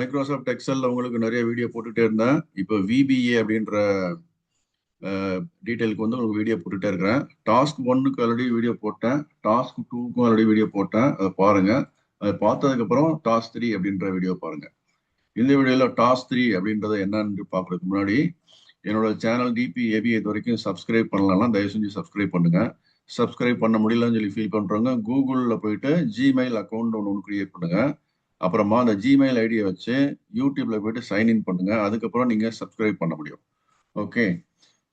Microsoft எக்ஸல்ல உங்களுக்கு நிறைய video போட்டுட்டே இருந்தேன். இப்போ விபிஏ அப்படின்ற டீட்டெயிலுக்கு வந்து உங்களுக்கு வீடியோ போட்டுட்டே இருக்கிறேன். டாஸ்க் 1க்கு ஆல்ரெடி வீடியோ போட்டேன், டாஸ்க் 2க்கும் ஆல்ரெடி வீடியோ போட்டேன். அதை பாருங்க. அதை பார்த்ததுக்கப்புறம் டாஸ்க் 3 அப்படின்ற வீடியோ பாருங்க. இந்த வீடியோவில் டாஸ்க் 3 அப்படின்றத என்னன்னு பார்க்கறதுக்கு முன்னாடி என்னோட சேனல் டிபி ஏபி இது வரைக்கும் சப்ஸ்கிரைப் பண்ணலாம், தயவு செஞ்சு சப்ஸ்கிரைப் பண்ணுங்க. சப்ஸ்கிரைப் பண்ண முடியலன்னு சொல்லி ஃபீல் பண்றவங்க கூகுளில் போயிட்டு ஜிமெயில் அக்கௌண்ட் ஒன்று கிரியேட் பண்ணுங்க. அப்புறமா அந்த ஜிமெயில் ஐடியை வச்சு யூடியூப்ல போயிட்டு சைன்இன் பண்ணுங்க. அதுக்கப்புறம் நீங்க சப்ஸ்கிரைப் பண்ண முடியும். ஓகே,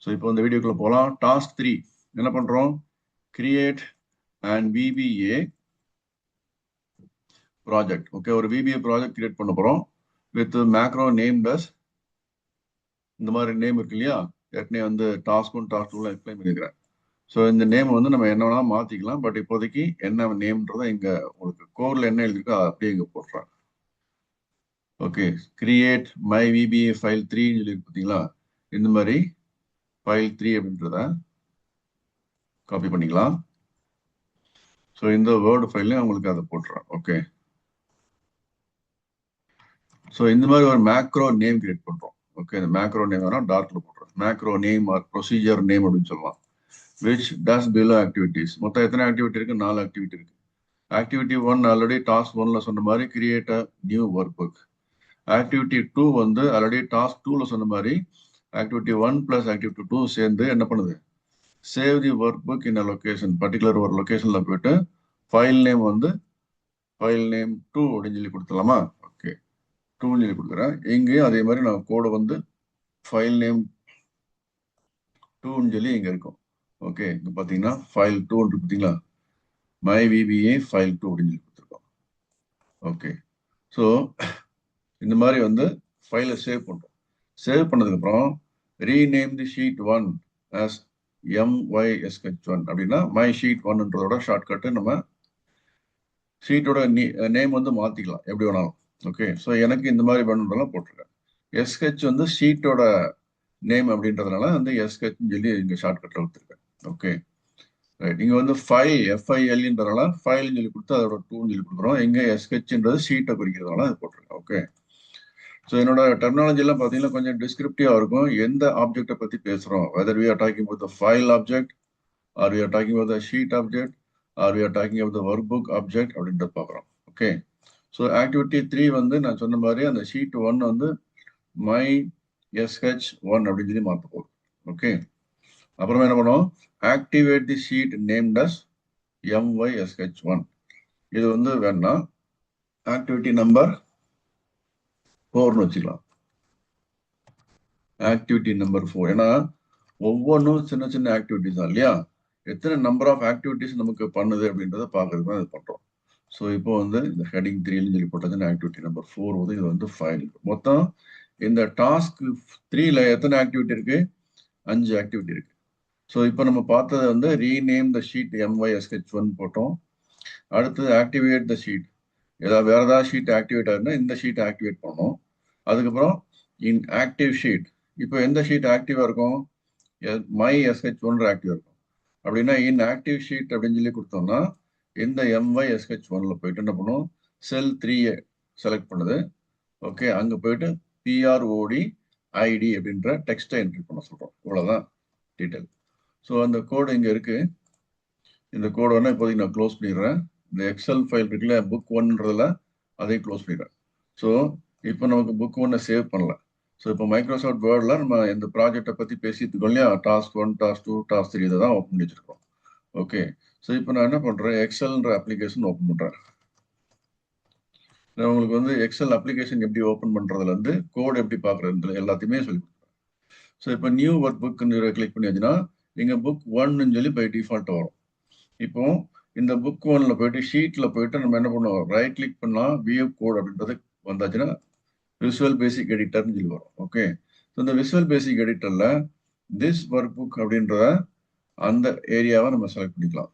ஸோ இப்போ இந்த வீடியோக்குள்ள போகலாம். டாஸ்க் 3 என்ன பண்றோம்? Create and VBA project. Okay, ஒரு விபிஏ ப்ராஜெக்ட் கிரியேட் பண்ண போறோம் வித் மேக்ரோ நேம் டஸ். இந்த மாதிரி நேம் இருக்கு இல்லையா, ஏற்கனவே வந்து டாஸ்க் 1 டாஸ்க் 2 எக்ஸ்பிளைன் பண்ணிக்கிறேன். ஸோ இந்த நேம் வந்து நம்ம என்ன வேணாலும் மாத்திக்கலாம். பட் இப்போதைக்கு என்ன நேம்ன்றதை இங்க உங்களுக்கு கோர்ல என்ன எழுதிருக்கோ அப்படியே இங்க போடுறேன். Okay, create my VBA file 3 சொல்லி பார்த்தீங்களா, இந்த மாதிரி ஃபைல் 3 அப்படின்றத காப்பி பண்ணிக்கலாம். ஸோ இந்த வேர்டு ஃபைல்லையும் உங்களுக்கு அதை போட்டுறேன். ஓகே, ஸோ இந்த மாதிரி ஒரு மேக்ரோ நேம் கிரியேட் பண்றோம். ஓகே, இந்த மேக்ரோ நேம் வேணா டார்க்ல போட்டுறோம். Macro name or procedure name அப்படின்னு சொல்லலாம். Which does below activities. மொத்தம் எத்தனை ஆக்டிவிட்டி இருக்கு? 4 ஆக்டிவிட்டி இருக்கு. ஆக்டிவிட்டி 1 ஆல்ரெடி டாஸ்க் 1ல சொன்ன மாதிரி create a new work book. Activity 2 வந்து ஆல்ரெடி டாஸ்க் 2ல சொன்ன மாதிரி ஆக்டிவிட்டி 1 பிளஸ் ஆக்டிவிட்டி 2 சேர்ந்து என்ன பண்ணுது? சேவ் தி ஒர்க் புக் இன் அ லொகேஷன். பர்டிகுலர் ஒரு லொகேஷன்ல போயிட்டு ஃபைல் நேம் வந்து ஃபைல் நேம் 2 அப்படின்னு சொல்லி கொடுத்துலாமா? ஓகே, 2 சொல்லி கொடுக்குறேன். இங்கேயும் அதே மாதிரி நான் கோடை வந்து ஃபைல் நேம் 2 சொல்லி இங்க இருக்கும். ஓகே, இங்க பாத்தீங்கன்னா ஃபைல் 2 பார்த்தீங்களா, மை விபிஏ ஃபைல் 2 அப்படின்னு சொல்லி கொடுத்துருக்கோம். ஓகே, ஸோ இந்த மாதிரி வந்து ஃபைலை சேவ் பண்றோம். சேவ் பண்ணதுக்கு அப்புறம் ரீநேம் தி ஷீட் 1 ஆஸ் MYSH1 அப்படின்னா மை ஷீட் 1ன்றதோட ஷார்ட்கட்டு நம்ம ஷீட்டோட நேம் வந்து மாத்திக்கலாம் எப்படி வேணாலும். ஓகே, ஸோ எனக்கு இந்த மாதிரி வேணுன்றதெல்லாம் போட்டிருக்கேன். SH வந்து ஷீட்டோட நேம் அப்படின்றதுனால வந்து SH சொல்லி இங்க ஷார்ட்கட்ல கொடுத்துருக்கேன். ஓகே ரைட், இங்க வந்து ஃபைல் FILன்றதுனால ஃபைல் சொல்லி கொடுத்து அதோட 2 சொல்லி கொடுக்குறோம். இங்க SHன்றது ஷீட்டை குறிக்கிறதுனால அது போட்டிருக்கேன். ஓகே, ஸோ என்னோட டெர்மினாலஜி எல்லாம் பார்த்தீங்கன்னா கொஞ்சம் டிஸ்கிரிப்டிவா இருக்கும். எந்த ஆப்ஜெக்டை பத்தி பேசுறோம், whether we are talking about the file object or we are talking about the sheet object or we are talking about the workbook object அப்படின்றத பார்க்குறோம். ஓகே, ஸோ ஆக்டிவிட்டி 3 வந்து நான் சொன்ன மாதிரி அந்த ஷீட் 1 வந்து மை SH1 அப்படின்னு சொல்லி மாற்ற போகுது. ஓகே, அப்புறமா என்ன பண்ணுவோம்? ஆக்டிவேட் தி ஷீட் நேம்ட் அஸ் MYSH1. இது வந்து வேணா ஆக்டிவிட்டி நம்பர் 4ன்னு வச்சுக்கலாம். ஆக்டிவிட்டி நம்பர் 4, ஏன்னா ஒவ்வொன்றும் சின்ன சின்ன ஆக்டிவிட்டிஸ் தான் இல்லையா, எத்தனை நம்பர் ஆஃப் ஆக்டிவிட்டிஸ் நமக்கு பண்ணுது அப்படின்றத பார்க்கறது தான் இது பண்றோம். ஸோ இப்போ வந்து இந்த ஹெடிங் 3ன்னு சொல்லி போட்டதுன்னா ஆக்டிவிட்டி நம்பர் 4 வந்து இது வந்து ஃபைல். மொத்தம் இந்த டாஸ்க் 3ல எத்தனை ஆக்டிவிட்டி இருக்கு? 5 ஆக்டிவிட்டி இருக்கு. ஸோ இப்போ நம்ம பார்த்தது வந்து ரீநேம் த ஷீட் MYSH1 போட்டோம். அடுத்தது ஆக்டிவேட் த ஷீட், ஏதாவது வேற ஏதாவது ஷீட் ஆக்டிவேட் ஆகுதுன்னா இந்த ஷீட் ஆக்டிவேட் பண்ணணும். அதுக்கப்புறம் இன் ஆக்டிவ் ஷீட், இப்போ எந்த ஷீட் ஆக்டிவா இருக்கும்? மை SH1 ஆக்டிவா இருக்கும். அப்படின்னா இன் ஆக்டிவ் ஷீட் அப்படின்னு சொல்லி கொடுத்தோம்னா இந்த MYSH1ல போயிட்டு என்ன பண்ணும்? செல் 3 செலக்ட் பண்ணுது. ஓகே, அங்க போயிட்டு PROD ID அப்படின்ற டெக்ஸ்டை என்ட்ரி பண்ண சொல்றோம். இவ்வளவுதான் டீட்டெயில். ஸோ அந்த கோடு இங்க இருக்கு. இந்த கோடு வேணா இப்போதைக்கு நான் க்ளோஸ் பண்ணிடுறேன். இந்த எக்ஸல் ஃபைல் இருக்குல்ல புக் 1ன்றதுல அதையும் க்ளோஸ் பண்ணிடுறேன். ஸோ இப்போ நமக்கு புக் 1 சேவ் பண்ணல. ஸோ இப்போ மைக்ரோசாஃப்ட் வேர்டில் நம்ம இந்த ப்ராஜெக்டை பற்றி பேசிட்டு இருக்கோம் இல்லையா, டாஸ்க் 1 டாஸ்க் 2 டாஸ்க் 3 இதை தான் ஓப்பன் பண்ணி வச்சிருக்கோம். ஓகே, ஸோ இப்போ நான் என்ன பண்றேன்? எக்ஸல்ன்ற அப்ளிகேஷன் ஓப்பன் பண்றேன். நான் உங்களுக்கு வந்து எக்ஸல் அப்ளிகேஷன் எப்படி ஓப்பன் பண்றதுல இருந்து கோட் எப்படி பார்க்கறது எல்லாத்தையுமே சொல்லி கொடுக்குறேன். ஸோ இப்போ நியூ ஒர்க் புக் கிளிக் பண்ணியாச்சுன்னா இங்க புக் 1ன்னு சொல்லி பை டிஃபால்ட் வரும். இப்போ இந்த புக் 1ல போயிட்டு ஷீட்ல போயிட்டு நம்ம என்ன பண்ணுவோம்? ரைட் கிளிக் பண்ணா வியூ கோட் அப்படின்றது வந்தாச்சுன்னா விசுவல் பேசிக் எடிட்டர்னு சொல்லி வரும். ஓகே, ஸோ இந்த விசுவல் பேசிக் எடிட்டர்ல திஸ் ஒர்க் புக் அப்படின்ற அந்த ஏரியாவை நம்ம செலக்ட் பண்ணிக்கலாம்.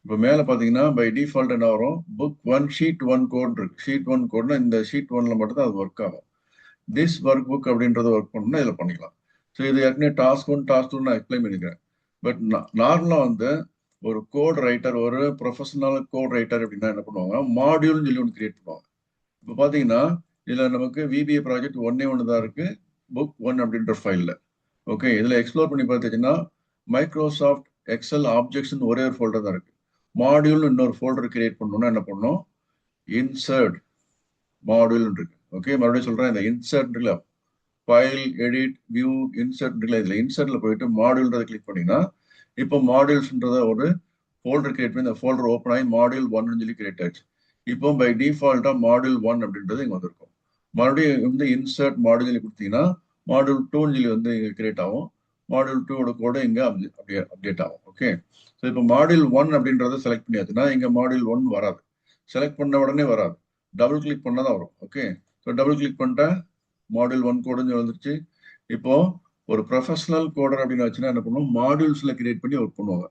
இப்போ மேல பாத்தீங்கன்னா பை டிஃபால்ட் என்ன வரும்? புக் 1 ஷீட் 1 கோட் இருக்கு. ஷீட் 1 கோட்னா இந்த ஷீட் 1ல மட்டும் தான் அது ஒர்க் ஆகும். திஸ் ஒர்க் புக் அப்படின்றது ஒர்க் பண்ணா இதில் பண்ணிக்கலாம். ஸோ இது ஏற்கனவே டாஸ்க் 1 டாஸ்க் 2 நான் எக்ஸ்பிளைன் பண்ணிக்கிறேன். பட் நார்மலா வந்து ஒரு கோட் ரைட்டர், ஒரு ப்ரொஃபஷனல் கோட் ரைட்டர் அப்படின்னா என்ன பண்ணுவாங்க? மாடியூல்னு சொல்லி ஒன்று கிரியேட் பண்ணுவாங்க. இப்போ பாத்தீங்கன்னா இதுல நமக்கு VBA ப்ராஜெக்ட் ஒன்று தான் இருக்கு, புக் 1 அப்படின்ற ஃபைல்ல. ஓகே, இதுல எக்ஸ்ப்ளோர் பண்ணி பார்த்தீங்கன்னா மைக்ரோசாஃப்ட் எக்ஸல் ஆப்ஜெக்ட்ஸ் ஒரே ஒரு ஃபோல்டர் தான் இருக்கு. மாடியூல் இன்னொரு ஃபோல்டர் கிரியேட் பண்ணணும்னா என்ன பண்ணணும், இன்சர்ட் மாடியூல் இருக்கு. ஓகே, மறுபடியும் சொல்றேன், இந்த இன்சர்ட் இல்ல, ஃபைல் எடிட் வியூ இன்சர்ட் இருக்குல்ல, இதுல இன்சர்ட்ல போயிட்டு மாடியூல்ன்றதை கிளிக் பண்ணீங்கன்னா இப்போ மாடியூல்ஸ்ன்றத ஒரு ஃபோல்டர் கிரியேட் பண்ணி இந்த ஃபோல்டர் ஓப்பன் ஆகி மாடியூல் 1 சொல்லி கிரியேட் ஆயிடுச்சு. இப்போ பை டிஃபால்ட்டா மாடியூல் 1 அப்படின்றது இங்க வந்திருக்கும். மறுபடியும் வந்து இன்சர்ட் மாடியூல் கொடுத்தீங்கன்னா மாடியூல் 2 சொல்லி வந்து கிரியேட் ஆகும். மாடியூல் 2 கோட இங்க அப்படியே அப்டேட் ஆகும். ஓகே, ஸோ இப்போ மாடியூல் 1 அப்படின்றத செலக்ட் பண்ணியாச்சுன்னா இங்க மாடியூல் 1 வராது, செலக்ட் பண்ண உடனே வராது, டபுள் கிளிக் பண்ணாதான் வரும். ஓகே, ஸோ டபுள் கிளிக் பண்ணிட்டா மாடியூல் 1 கோடுன்னு வந்துருச்சு. இப்போ ஒரு ப்ரொஃபஷனல் கோடர் அப்படின்னு வச்சுன்னா என்ன பண்ணுவோம், மாடியூல்ஸ்ல கிரியேட் பண்ணி ஒர்க் பண்ணுவாங்க.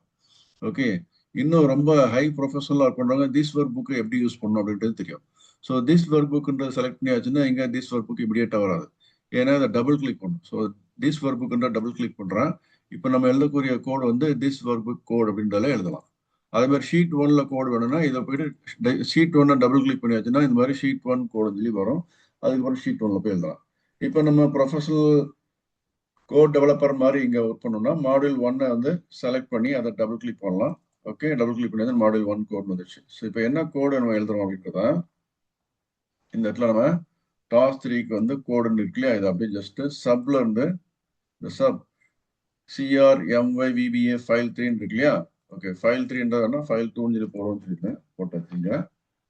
ஓகே, இன்னும் ரொம்ப ஹை ப்ரொஃபஷனலா ஒர்க் பண்றாங்க, திஸ் ஒர்க் புக் எப்படி யூஸ் பண்ணணும் அப்படின்றது தெரியும். ஸோ திஸ் ஒர்க் புக்ன்றது செலக்ட் பண்ணியாச்சுன்னா இங்க திஸ் ஒர்க் புக் இமிடியேட்டா வராது, ஏன்னா அதை டபுள் கிளிக் பண்ணும். ஸோ திஸ் ஒர்க் புக்ன்ற டபுள் கிளிக் பண்றேன். இப்போ நம்ம எழுதக்கூடிய கோடு வந்து திஸ் ஒர்க் புக் கோட் அப்படின்றத எழுதலாம். அதே மாதிரி ஷீட் 1ல கோடு வேணும்னா இதை போயிட்டு ஷீட் 1 டபுள் கிளிக் பண்ணியாச்சுன்னா இந்த மாதிரி ஷீட் 1 கோடு சொல்லி வரும். அதுக்கப்புறம் ஷீட் 1ல போய் எழுதலாம். இப்போ நம்ம ப்ரொஃபஷனல் கோட் டெவலப்பர் மாதிரி இங்க ஒர்க் பண்ணோம்னா மாடியூல் 1 வந்து செலக்ட் பண்ணி அதை டபுள் கிளிக் பண்ணலாம். ஓகே, டபுள் கிளிக் பண்ணி மாடியூல் 1 கோட் வந்துச்சு. ஸோ இப்போ என்ன கோடு நம்ம எழுதுறோம் அப்படின்றத இந்த இடத்துல நம்ம டாஸ்க் 3க்கு வந்து கோடுன்னு இருக்கு இல்லையா, இது அப்படியே ஜஸ்ட் சப்ல இருந்து இந்த சப் CRMYVBA ஃபைல் 3 இருக்கு இல்லையா. ஓகே, ஃபைல் 3ன்றதுனா ஃபைல் 2 சொல்லி போடுவோம்னு சொல்லிட்டு போட்டாச்சுங்க.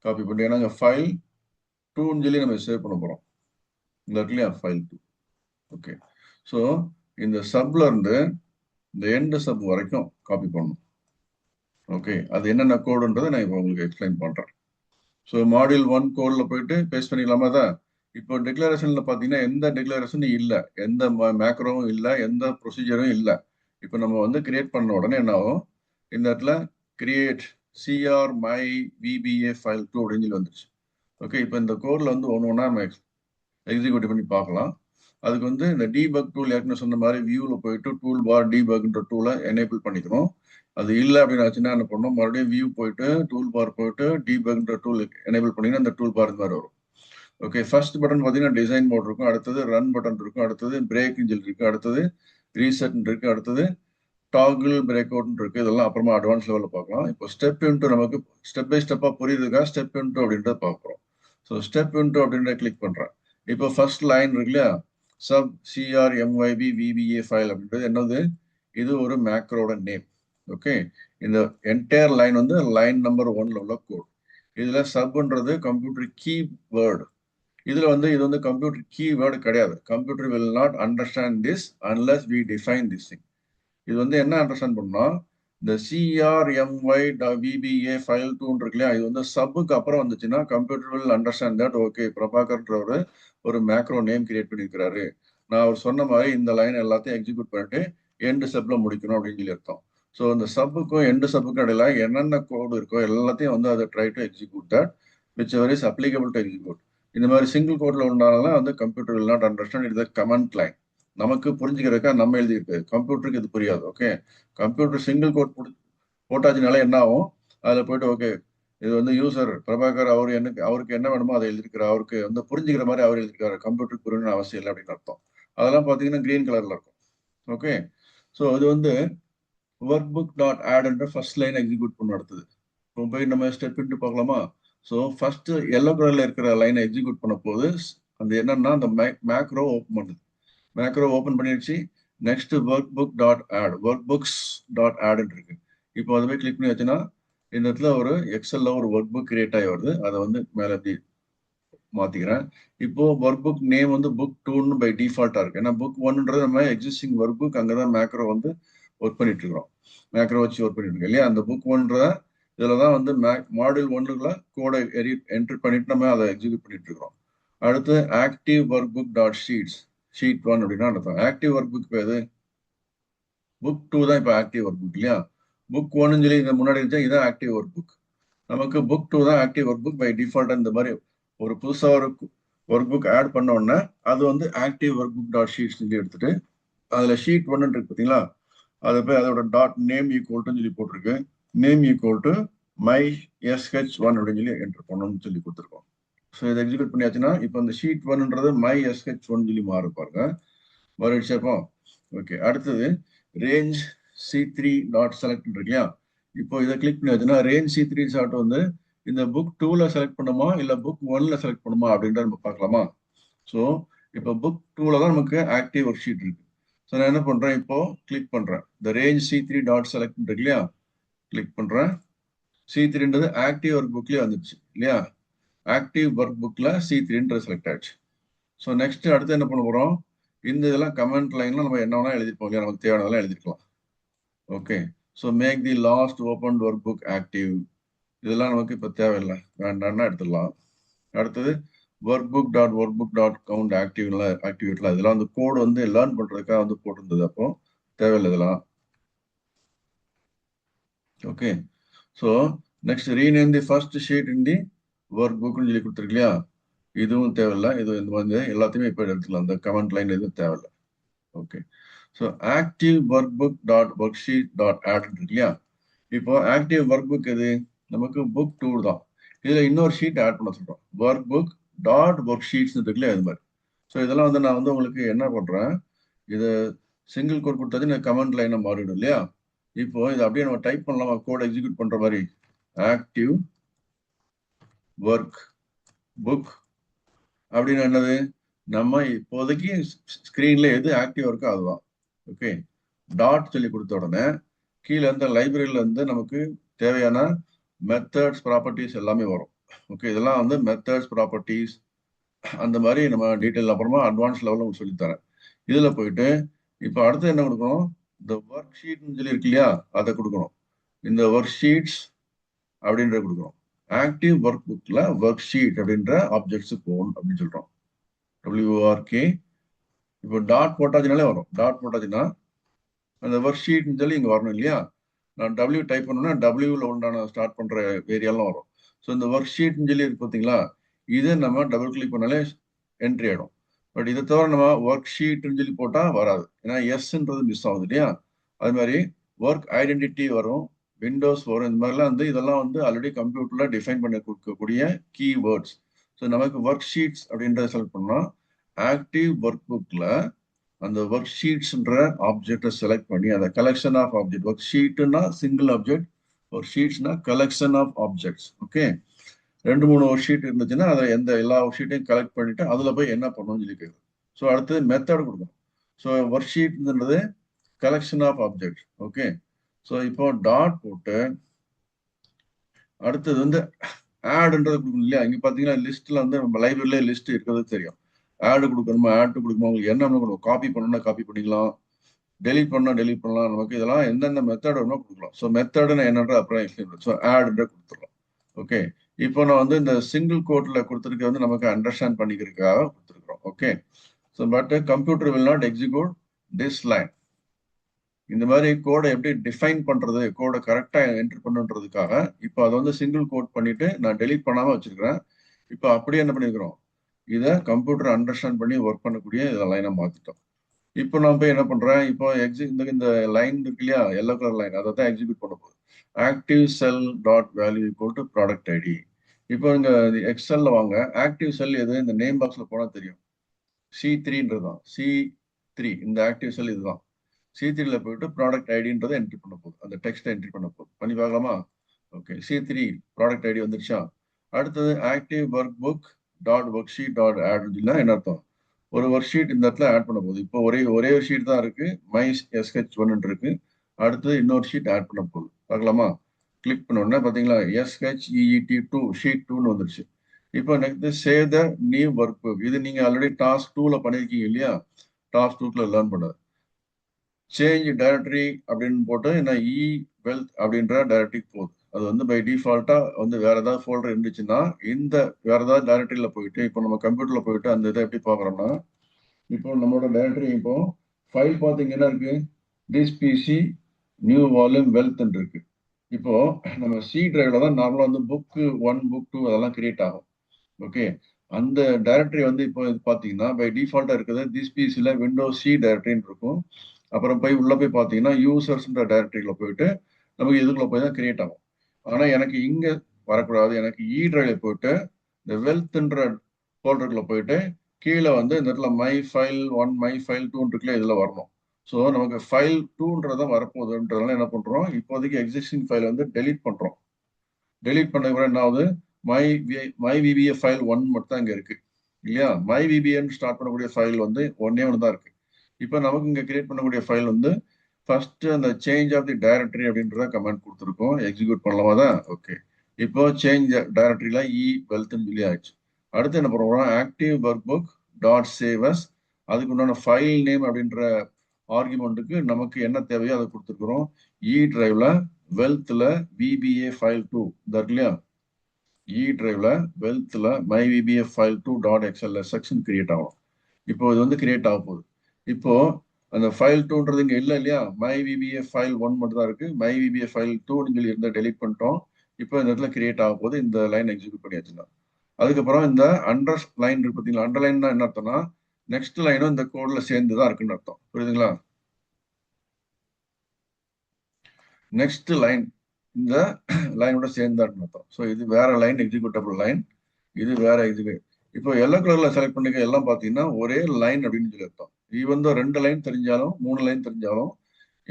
காப்பி பண்ணி ஏன்னா ஃபைல் 2 சொல்லி நம்ம சேவ் பண்ண போறோம். இந்த இருக்கு இல்லையா ஃபைல் 2. ஓகே, ஸோ இந்த சப்ல இருந்து இந்த எண்ட் சப் வரைக்கும் காப்பி பண்ணணும். ஓகே, அது என்னென்ன கோடுன்றதை நான் இப்போ உங்களுக்கு எக்ஸ்பிளைன் பண்றேன். ஸோ மாடியூல் 1 கோட்ல போயிட்டு பேஸ்ட் பண்ணிக்கலாமா தான். இப்போ டிக்ளரேஷன்ல பார்த்தீங்கன்னா எந்த டிக்ளரேஷனும் இல்லை, எந்த மேக்ரோவும் இல்லை, எந்த ப்ரொசீஜரும் இல்லை. இப்போ நம்ம வந்து கிரியேட் பண்ண உடனே என்ன ஆகும், இந்த இடத்துல கிரியேட் CRMyVBA ஃபைல் 2 அப்படின்னு சொல்லி வந்துருச்சு. ஓகே, இப்போ இந்த கோட்ல வந்து ஒன்று ஒன்றா நம்ம எக்ஸிக்யூட் பண்ணி பார்க்கலாம். அதுக்கு வந்து இந்த டீபக் டூல் ஏற்கனவே சொன்ன மாதிரி வியூல போயிட்டு டூல் பார் டீபக்ன்ற டூலை எனேபிள் பண்ணிக்கணும். அது இல்லை அப்படின்னு ஆச்சுன்னா என்ன பண்ணணும், மறுபடியும் வியூ போயிட்டு டூல் பார் போயிட்டு டீபக்ன்ற டூல் எனேபிள் பண்ணிங்கன்னா அந்த டூல் பார் இந்த மாதிரி வரும். ஓகே, ஃபர்ஸ்ட் பட்டன் பார்த்தீங்கன்னா டிசைன் மோட் இருக்கும், அடுத்தது ரன் பட்டன் இருக்கும், அடுத்தது பிரேக் இன்ஜின் இருக்கு, அடுத்தது ரீசெட் இருக்கு, அடுத்தது டாகிள் பிரேக் அவுட் இருக்கு. இதெல்லாம் அப்புறமா அட்வான்ஸ் லெவலில் பார்க்கலாம். இப்போ ஸ்டெப் இன்ட்டு நமக்கு ஸ்டெப் பை ஸ்டெப்பாக புரியுதுக்கா ஸ்டெப் இன்ட்டு அப்படின்றத பார்க்குறோம். ஸோ ஸ்டெப் இன்ட்டு அப்படின்ற கிளிக் பண்ணுறேன். இப்போ ஃபர்ஸ்ட் லைன் இருக்கு இல்லையா, சப் CRMYVBA ஃபைல் அப்படின்றது என்னது, இது ஒரு மேக்ரோட நேம். ஓகே, இந்த என்டையர் லைன் வந்து லைன் நம்பர் 1ல உள்ள கோட். இதுல சப்ன்றது கம்ப்யூட்டர் கீவேர்டு. இதுல வந்து இது வந்து கம்ப்யூட்டர் கீவேர்டு கிடையாது. Computer will not understand this unless we define this thing. இது வந்து என்ன அண்டர்ஸ்டாண்ட் பண்ணா, இந்த CRMYVBA ஃபைல் 2 இருக்கு இல்லையா, இது வந்து சப்புக்கு அப்புறம் வந்துச்சுன்னா computer will understand that okay பிரபாகர்ன்றவர் ஒரு மேக்ரோ நேம் கிரியேட் பண்ணியிருக்கிறாரு, நான் அவர் சொன்ன மாதிரி இந்த லைன் எல்லாத்தையும் எக்ஸிக்யூட் பண்ணிட்டு எண்டு சப்ல முடிக்கணும் அப்படின்னு சொல்லி அர்த்தம். ஸோ இந்த சப்புக்கும் எண்டு சப்புக்கும் இடையில என்னென்ன கோடு இருக்கோ எல்லாத்தையும் வந்து அதை try to execute that which ever is applicable to execute. இந்த மாதிரி சிங்கிள் கோட்ல உண்டானால வந்து computer will not understand it is comment line. நமக்கு புரிஞ்சுக்கிறதுக்கா நம்ம எழுதியிருக்கு, கம்ப்யூட்டருக்கு இது புரியாது. ஓகே, கம்ப்யூட்டர் சிங்கிள் கோட் போட்டாச்சுனால என்ன ஆகும், அதில் போயிட்டு ஓகே இது வந்து யூசர் பிரபாகர் அவர் அவருக்கு என்ன வேணுமோ அதை எழுதிருக்கிறார், அவருக்கு வந்து புரிஞ்சுக்கிற மாதிரி அவர் எழுதிருக்காரு, கம்ப்யூட்டருக்கு புரியணும்னு அவசியம் இல்லை அப்படின்னு அர்த்தம். அதெல்லாம் பார்த்தீங்கன்னா கிரீன் கலர்ல இருக்கும். ஓகே, ஸோ இது வந்து ஒர்க் புக் டாட் ஆட்ன்ற ஃபர்ஸ்ட் லைன் எக்ஸிக்யூட் பண்ண அடுத்தது. இப்போ போய் நம்ம ஸ்டெப் இன்ட்டு பார்க்கலாமா. ஸோ ஃபர்ஸ்ட் எல்லோ கலர்ல இருக்கிற லைனை எக்ஸிக்யூட் பண்ண போது அந்த என்னன்னா அந்த மேக்ரோ ஓப்பன் பண்ணுது. மேக்ரோ ஓப்பன் பண்ணிடுச்சு. நெக்ஸ்ட் ஒர்க் புக் டாட் ஆட், ஒர்க் புக்ஸ் டாட் ஆட்னு இருக்கு. இப்போ அதை போய் கிளிக் பண்ணி வச்சுன்னா இந்த இடத்துல ஒரு எக்ஸல்ல ஒரு ஒர்க் புக் கிரியேட் ஆகி வருது. அதை வந்து மேலே எப்படி மாத்திக்கிறேன். இப்போ ஒர்க் புக் நேம் வந்து புக் 2ன்னு பை டிஃபால்ட்டா இருக்கு. ஏன்னா புக் 1ன்றது நம்ம எக்ஸிஸ்டிங் ஒர்க் புக், அங்கதான் மேக்ரோ வந்து ஒர்க் பண்ணிட்டு இருக்கிறோம், மேக்ரோ வச்சு ஒர்க் பண்ணிட்டு இருக்கோம் இல்லையா. அந்த புக் 1ன்ற இதுல தான் வந்து மாடியூல் 1க்குள்ள கோடை என்ட்ரி பண்ணிட்டு நம்ம அதை எக்ஸிக்யூட் பண்ணிட்டு இருக்கிறோம். அடுத்து active work book dot sheets, sheet 1 அப்படின்னா அர்த்தம். ஆக்டிவ் ஒர்க் புக் எது, புக் 2 தான் இப்போ ஆக்டிவ் ஒர்க் புக் இல்லையா. புக் 1 சொல்லி இந்த முன்னாடி இருந்துச்சா, இதான் ஆக்டிவ் ஒர்க் புக். நமக்கு புக் 2 தான் active work book by default. இந்த மாதிரி ஒரு புதுசா ஒரு ஒர்க் புக் ஆட் பண்ண உடனே அது வந்து active work book dot sheets சொல்லி எடுத்துட்டு அதுல ஷீட் 1 இருக்கு பார்த்தீங்களா, அதை போய் அதோட டாட் நேம் ஈக்குவல் சொல்லி போட்டிருக்கு. Name equal to my sh1 அப்படின்னு சொல்லி என்டர் பண்ணணும்னு சொல்லி கொடுத்துருக்கோம். ஸோ இதை எக்ஸிக்யூட் பண்ணியாச்சுன்னா இப்போ இந்த ஷீட் ஒன்ன்றது மை எஸ்ஹெச் ஒன் சொல்லி மாறு பாருங்க, மாறிடுச்சப்போ. ஓகே, அடுத்தது ரேஞ்ச் C3 டாட் செலக்ட் இருக்கு இல்லையா? இப்போ இதை கிளிக் பண்ணியாச்சுன்னா ரேஞ்ச் C3 டாட் வந்து இந்த புக் 2ல செலக்ட் பண்ணுமா இல்லை புக் 1ல செலக்ட் பண்ணுமா அப்படின்றத நம்ம பார்க்கலாமா? ஸோ இப்போ புக் 2ல தான் நமக்கு ஆக்டிவ் ஒர்க் ஷீட் இருக்கு. ஸோ நான் என்ன பண்றேன், இப்போ கிளிக் பண்றேன், இந்த ரேஞ்ச் C3 டாட் செலக்ட் இருக்கு இல்லையா? கிளிக் பண்றேன். C3ன்றது ஆக்டிவ் ஒர்க் புக்லயே வந்துருச்சு இல்லையா? ஆக்டிவ் ஒர்க் புக்ல C3ன்றது செலக்ட் ஆயிடுச்சு. ஸோ நெக்ஸ்ட் அடுத்து என்ன பண்ண போறோம், இந்த இதெல்லாம் கமெண்ட் லைன்ல நம்ம என்ன வேணா எழுதிருப்போம் இல்லையா? நமக்கு தேவையானதெல்லாம் எழுதிருக்கலாம். Okay, so make the last open work book active, இதெல்லாம் நமக்கு இப்போ தேவையில்லை, வேண்டாம்னா எடுத்துடலாம். அடுத்தது ஒர்க் புக் டாட் கவுண்ட் ஆக்டிவேட்ல இதெல்லாம் வந்து கோடு வந்து லேர்ன் பண்றதுக்காக வந்து போட்டிருந்தது, அப்போ தேவையில்லை இதெல்லாம். Okay, so next rename the first sheet in the work புக்னு சொல்லி கொடுத்துருக்கு இல்லையா? இதுவும் தேவையில்லை, இது இந்த வந்து எல்லாத்தையுமே இப்போ எடுத்துக்கலாம், இந்த கமெண்ட் லைன் எதுவும் தேவையில்லை. Okay, so active work book dot work sheet dot add இருக்கு இல்லையா? இப்போ ஆக்டிவ் ஒர்க் புக் எது, நமக்கு புக் 2 தான். இதுல இன்னொரு ஷீட் ஆட் பண்ண சொல்றோம், work book dot work sheets இருக்குல்ல, இது மாதிரி. ஸோ இதெல்லாம் வந்து நான் வந்து உங்களுக்கு என்ன பண்றேன், இது சிங்கிள் கோட் கொடுத்தாச்சு கமெண்ட் லைனை மாறிடும் இல்லையா? இப்போ இதை அப்படியே நம்ம டைப் பண்ணலாமா, கோட் எக்ஸிக்யூட் பண்ற மாதிரி, ஆக்டிவ் ஒர்க் புக் அப்படின்னு என்னது, நம்ம இப்போதைக்கு ஸ்கிரீன்ல எது ஆக்டிவ் இருக்கோ அதுதான். ஓகே, டாட் சொல்லி கொடுத்த உடனே கீழே இருந்த லைப்ரரியில இருந்து நமக்கு தேவையான மெத்தட்ஸ் ப்ராப்பர்ட்டிஸ் எல்லாமே வரும். ஓகே, இதெல்லாம் வந்து மெத்தட்ஸ் ப்ராப்பர்ட்டிஸ் அந்த மாதிரி நம்ம டீட்டெயில் அப்புறமா அட்வான்ஸ் லெவலில் உங்களுக்கு சொல்லித்தரேன். இதுல போயிட்டு இப்போ அடுத்து என்ன கொடுக்கணும், இந்த ஒர்க் ஷீட்னு சொல்லி இருக்கு இல்லையா, அதை கொடுக்கணும். இந்த ஒர்க் ஷீட்ஸ் அப்படின்ற கொடுக்கணும். ஆக்டிவ் ஒர்க் புக்ல ஒர்க் ஷீட் அப்படின்ற ஆப்ஜெக்ட்ஸ் போகணும் அப்படின்னு சொல்றோம். WORK. இப்போ டாட் போட்டாச்சுனாலே வரும், டாட் போட்டாச்சுன்னா அந்த ஒர்க் ஷீட்னு சொல்லி இங்க வரணும் இல்லையா? நான் W டைப் பண்ணோம்னா Wல உண்டான ஸ்டார்ட் பண்ற ஏரியாலாம் வரும். ஸோ இந்த ஒர்க் ஷீட்னு சொல்லி இருக்கு பார்த்தீங்களா, இதை நம்ம டபுள் கிளிக் பண்ணாலே என்ட்ரி ஆயிடும். பட் இதை தவிர நம்ம ஒர்க் ஷீட்னு சொல்லி போட்டா வராது, ஏன்னா எஸ்ன்றது மிஸ் ஆகுது இல்லையா? அது மாதிரி ஒர்க் ஐடென்டிட்டி வரும், விண்டோஸ் வரும், இந்த மாதிரிலாம் வந்து இதெல்லாம் வந்து ஆல்ரெடி கம்ப்யூட்டர்ல டிஃபைன் பண்ணி கொடுக்கக்கூடிய கீவேர்ட்ஸ். ஸோ நமக்கு ஒர்க் ஷீட்ஸ் அப்படின்றத செலக்ட் பண்ணோம். ஆக்டிவ் ஒர்க் புக்ல அந்த ஒர்க் ஷீட்ஸ்ன்ற ஆப்ஜெக்டை செலக்ட் பண்ணி அந்த கலெக்ஷன் ஆஃப் ஆப்ஜெக்ட், ஒர்க் ஷீட்னா சிங்கிள் ஆப்ஜெக்ட், ஒர்க் ஷீட்ஸ்னா collection of objects. Okay, 2-3 work sheet இருந்துச்சுன்னா அதை எல்லா ஒர்க் ஷீட்டையும் கலெக்ட் பண்ணிட்டு அதுல போய் என்ன பண்ணணும்னு சொல்லி கேட்குது. ஸோ அடுத்தது மெத்தட் கொடுக்கணும். ஸோ ஒர்க் ஷீட்ன்றது collection of object. Okay, so இப்போ டாட் போட்டு அடுத்தது வந்து ஆடுன்றது கொடுக்கணும் இல்லையா? இங்க பாத்தீங்கன்னா லிஸ்ட்ல வந்து நம்ம லைப்ரரியில லிஸ்ட் இருக்கிறது தெரியும். ஆடு கொடுக்கணுமா, ஆட் கொடுக்கணுமா, உங்களுக்கு என்ன கொடுக்கணும், காப்பி பண்ணணும்னா காப்பி பண்ணிக்கலாம், டெலிட் பண்ணா டெலிட் பண்ணலாம், நமக்கு இதெல்லாம் எந்தெந்த மெத்தட் வேணுமோ கொடுக்கலாம். ஸோ மெத்தடுன்னு என்னன்ற அப்புறம் எக்ஸ்பிளைன். ஸோ ஆடுன்ற கொடுத்துடலாம். ஓகே, இப்போ நான் வந்து இந்த சிங்கிள் கோட்ல கொடுத்துருக்க வந்து நமக்கு அண்டர்ஸ்டாண்ட் பண்ணிக்கிறதுக்காக கொடுத்துருக்கோம். Okay, so but computer will not execute this line. இந்த மாதிரி கோடை எப்படி டிஃபைன் பண்றது, கோடை கரெக்டா என்டர் பண்ணுன்றதுக்காக இப்போ அதை வந்து சிங்கிள் கோட் பண்ணிட்டு நான் டெலிட் பண்ணாம வச்சிருக்கிறேன். இப்போ அப்படியே என்ன பண்ணிருக்கிறோம், இதை கம்ப்யூட்டர் அண்டர்ஸ்டாண்ட் பண்ணி ஒர்க் பண்ணக்கூடிய இதை லைனை மாத்திட்டோம். இப்போ நான் போய் என்ன பண்றேன், இப்போ இந்த லைன் இருக்கு இல்லையா, எல்லோ கலர் லைன், அதை தான் எக்ஸிக்யூட் பண்ண போகுது. Active cell dot value equal to product ID. இப்போ இங்க எக்ஸல்ல வாங்க, ஆக்டிவ் செல் எது, இந்த நேம் பாக்ஸ்ல போனா தெரியும், C3ன்றது தான். C3 இந்த ஆக்டிவ் செல் இதுதான். C3ல போயிட்டு ப்ராடக்ட் ஐடின்றதை என்ட்ரி பண்ண போகுது, அந்த டெக்ஸ்ட்டை என்ட்ரி பண்ண போகுது. பண்ணி பார்க்கலாமா? ஓகே, C3 ப்ராடக்ட் ஐடி வந்துருச்சா? அடுத்தது active work book dot work sheet dot ஆட்னா என்ன அர்த்தம், ஒரு ஒர்க் ஷீட் இந்த இடத்துல ஆட் பண்ண போகுது. இப்போ ஒரே ஒரு ஷீட் தான் இருக்கு, மை SH1 இருக்கு. அடுத்தது இன்னொரு ஷீட் ஆட் பண்ண போகுது, பார்க்கலாமா? கிளிக் பண்ண உடனே பாத்தீங்களா SHEET2 ஷீட் 2ன்னு வந்துருச்சு. இப்போ next save the new work book, இது நீங்க ஆல்ரெடி டாஸ்க் 2ல பண்ணிருக்கீங்க இல்லையா, டாஸ்க் 2ல லேர்ன் பண்ணது. சேஞ்ச் டைரக்டரி அப்படின்னு போட்டு என்ன வெல்த் அப்படின்ற டைரக்டரி போகுது. அது வந்து பை டிஃபால்ட்டா வந்து வேற ஏதாவது ஃபோல்டர் இருந்துச்சுன்னா இந்த வேற ஏதாவது டைரக்டரியில போயிட்டு இப்போ நம்ம கம்ப்யூட்டர்ல போயிட்டு அந்த இதை எப்படி பார்க்குறோம்னா, இப்போ நம்மளோட டைரக்டரி இப்போ ஃபைல் பார்த்தீங்கன்னா இருக்கு, திஸ் பிசி நியூ வால்யூம் வெல்த் இருக்கு. இப்போ நம்ம C டிரைவ்ல தான் நார்மலா வந்து புக் 1 புக் 2 அதெல்லாம் கிரியேட் ஆகும். ஓகே, அந்த டைரக்டரி வந்து இப்போ இது பார்த்தீங்கன்னா பை டிஃபால்ட்டா இருக்குது திஸ் பிசில விண்டோஸ் C டைரக்டரின்னு இருக்கும். அப்புறம் போய் உள்ள போய் பார்த்தீங்கன்னா யூசர்ஸ்ன்ற டைரக்டரியில போயிட்டு நமக்கு இதுக்குள்ள போய் தான் கிரியேட் ஆகும். ஆனா எனக்கு இங்க வரக்கூடாது, எனக்கு டிரைவ்ல போயிட்டு இந்த வெல்த்ன்ற ஃபோல்டருக்குள்ள போயிட்டு கீழே வந்து இந்த இடத்துல மை ஃபைல் 1 மை ஃபைல் 2 இருக்குல்ல இதுல வரணும். ஸோ நமக்கு ஃபைல் 2ன்றதான் வரப்போகுதுன்றதுனால என்ன பண்றோம், இப்போதைக்கு எக்ஸிஸ்டிங் ஃபைல் வந்து டெலீட் பண்றோம். டெலீட் பண்ண என்ன ஆகுது, மை விபிஏ ஃபைல் 1 மட்டும் தான் இங்க இருக்கு இல்லையா. மை விபிஏன்னு ஸ்டார்ட் பண்ணக்கூடிய ஃபைல் வந்து ஒன்னே ஒன்று தான் இருக்கு. இப்போ நமக்கு இங்க கிரியேட் பண்ணக்கூடிய ஃபைல் வந்து ஃபர்ஸ்ட் அந்த சேஞ்ச் ஆஃப் தி டைரக்டரி அப்படின்றத கமெண்ட் கொடுத்துருக்கோம். எக்ஸிக்யூட் பண்ணலாமா தான். ஓகே, இப்போ சேஞ்ச் டைரக்டரியில வெல்த்னு சொல்லி ஆயிடுச்சு. அடுத்து என்ன பண்ணுறோம், ஆக்டிவ் ஒர்க் புக் டாட் சேவஸ், அதுக்கு உண்டான ஃபைல் நேம் அப்படின்ற ஆர்குமெண்ட்டுக்கு நமக்கு என்ன தேவையோ அதை கொடுத்துருக்குறோம். டிரைவ்ல வெல்த்ல விபிஏ ஃபைல் 2 இருக்கு இல்லையா, டிரைவ்ல வெல்த்ல my VBA file 2 dot XLSX section create ஆகும். இப்போ இது வந்து கிரியேட் ஆக போகுது. இப்போ அந்த ஃபைல் 2ன்றது இங்க இல்லை இல்லையா, மை விபிஏ ஃபைல் 1 மட்டும் தான் இருக்கு. மை விபிஏ ஃபைல் 2ன்னு சொல்லி இருந்தால் டெலிட் பண்ணிட்டோம். இப்போ இந்த இடத்துல கிரியேட் ஆக போகுது. இந்த லைன் எக்ஸிக்யூட் பண்ணியாச்சுன்னா அதுக்கப்புறம் இந்த அண்டர் லைன் இருக்கு பார்த்தீங்களா, அண்டர்லைன் தான் என்ன அர்த்தம்னா நெக்ஸ்ட் லைனும் இந்த கோட்ல சேர்ந்து தான் இருக்குன்னு அர்த்தம். புரியுதுங்களா? நெக்ஸ்ட் லைன் இந்த லைனோட சேர்ந்து தான் இருக்குன்னு அர்த்தம். ஸோ இது வேற லைன், எக்ஸிக்யூட்டபிள் லைன், இது வேற எக்ஸிக்யூட். இப்போ எல்லோ கலர்ல செலக்ட் பண்ணிக்க எல்லாம் பார்த்தீங்கன்னா ஒரே லைன் அப்படின்னு சொல்லி அர்த்தம். ஈவன் தான் 2 லைன் தெரிஞ்சாலும் 3 லைன் தெரிஞ்சாலும்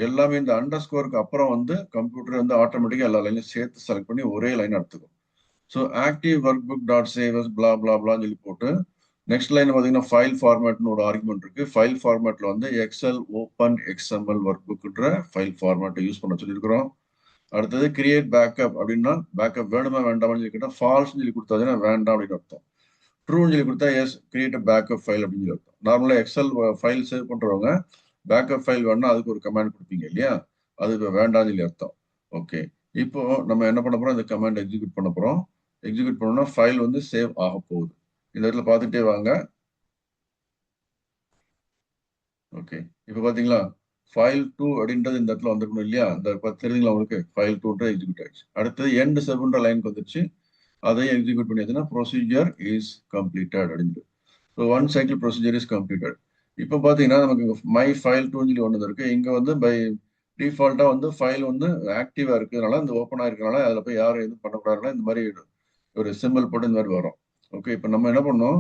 எல்லாமே இந்த அண்டர் ஸ்கோருக்கு அப்புறம் வந்து கம்ப்யூட்டர் வந்து ஆட்டோமேட்டிக்கா எல்லா லைனையும் சேர்த்து செலக்ட் பண்ணி ஒரே லைன் எடுத்துக்கும். So active work book dot save as blah blah பிளான்னு சொல்லி போட்டு நெக்ஸ்ட் லைன் பார்த்தீங்கன்னா ஃபைல் ஃபார்மேட்னு ஒரு ஆர்குமெண்ட் இருக்கு. ஃபைல் ஃபார்மேட்ல வந்து எக்ஸல் ஓப்பன் எக்ஸ்எம்எல் ஒர்க் புக்ன்ற ஃபைல் ஃபார்மேட்டை யூஸ் பண்ண சொல்லியிருக்கிறோம். அடுத்தது கிரியேட் பேக்கப் அப்படின்னா பேக்கப் வேணுமா வேண்டாம்னு சொல்லி கேட்டால் ஃபால்ஸ் சொல்லி கொடுத்தாச்சுன்னா வேண்டாம் அப்படின்னு அர்த்தம். ட்ரூன்னு சொல்லி கொடுத்தா எஸ் கிரியேட் பேக்கப் ஃபைல் அப்படின்னு சொல்லி அர்த்தம். நார்மலாக எக்ஸல் ஃபைல் சேவ் பண்றவங்க பேக்கப் ஃபைல் வேணும்னா அதுக்கு ஒரு கமாண்ட் கொடுப்பீங்க இல்லையா, அது இப்போ வேண்டாம்னு சொல்லி அர்த்தம். ஓகே, இப்போ நம்ம என்ன பண்ண போறோம், இந்த கமாண்ட் எக்ஸிக்யூட் பண்ண போறோம். எக்ஸிக்யூட் பண்ணோம்னா ஃபைல் வந்து சேவ் ஆக போகுது. இந்த இடத்துல பார்த்துட்டே வாங்க. ஓகே, இப்போ பாத்தீங்களா ஃபைல் 2 அப்படின்றது இந்த இடத்துல வந்துருக்கணும் இல்லையா, இந்த தெரியுதுங்களா உங்களுக்கு, ஃபைல் 2 எக்ஸிக்யூட் ஆயிடுச்சு. அடுத்தது எண்ட் சப்ன்ற லைனுக்கு வந்துருச்சு, அதையும் எக்ஸிக்யூட் பண்ணியாச்சுன்னா ப்ரொசீஜர் இஸ் கம்ப்ளீட்டட் அப்படின்னு. So 1 cycle procedure is completed. இப்போ பார்த்தீங்கன்னா நமக்கு மை ஃபைல் 2 சொல்லி ஒன்று இருக்கு. இங்கே வந்து பை டிஃபால்ட்டா வந்து ஃபைல் வந்து ஆக்டிவா இருக்கிறதுனால இந்த ஓப்பன் ஆயிருக்கனால அதில் போய் யாரும் எதுவும் பண்ணக்கூடாதுனால இந்த மாதிரி ஒரு சிம்பிள் போட்டு இந்த மாதிரி வரும். ஓகே, இப்போ நம்ம என்ன பண்ணோம்,